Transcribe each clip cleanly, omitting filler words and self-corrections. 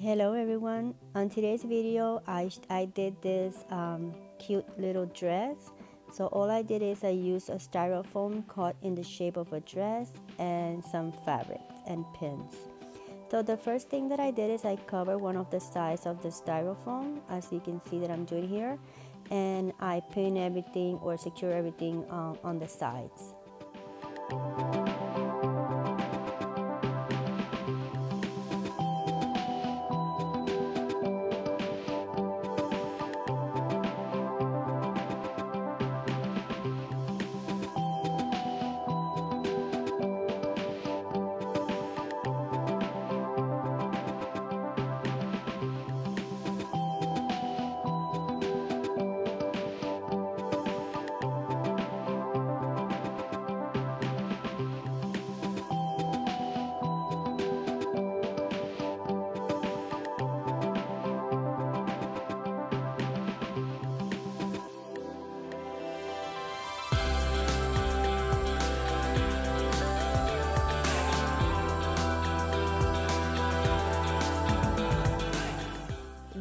Hello everyone. On today's video I did this cute little dress. So all I did is I used a styrofoam cut in the shape of a dress and some fabric and pins. So the first thing that I did is I covered one of the sides of the styrofoam, as you can see that I'm doing here, and I pin everything or secure everything on the sides.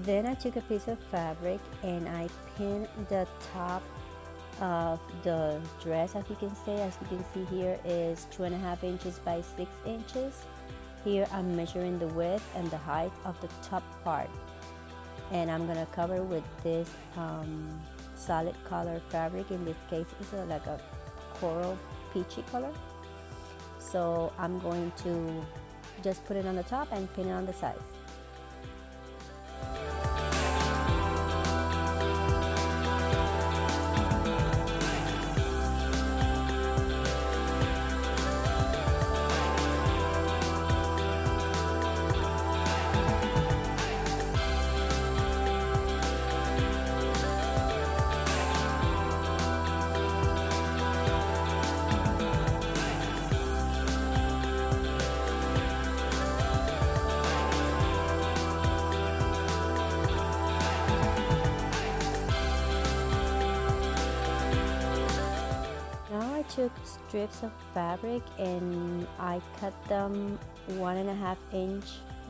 Then I took a piece of fabric and I pinned the top of the dress. As you can see here is 2.5 inches by 6 inches. Here I'm measuring the width and the height of the top part, and I'm gonna cover with this solid color fabric. In this case it's like a coral peachy color. So I'm going to just put it on the top and pin it on the sides. I took strips of fabric and I cut them 1.5 inch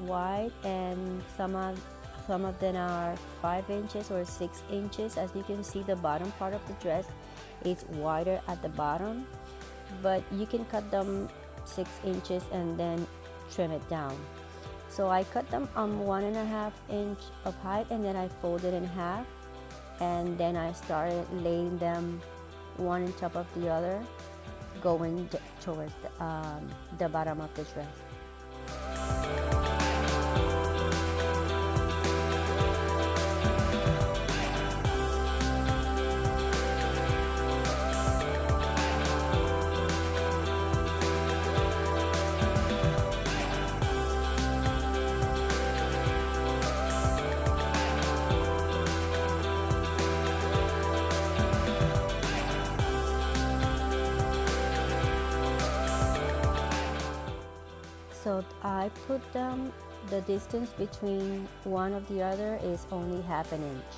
wide, and some of them are 5 inches or 6 inches. As you can see, the bottom part of the dress is wider at the bottom, but you can cut them 6 inches and then trim it down. So I cut them 1.5 inch of height, and then I folded in half, and then I started laying them one on top of the other, going towards the bottom of the dress. So I put them, the distance between one of the other is only 1/2 inch.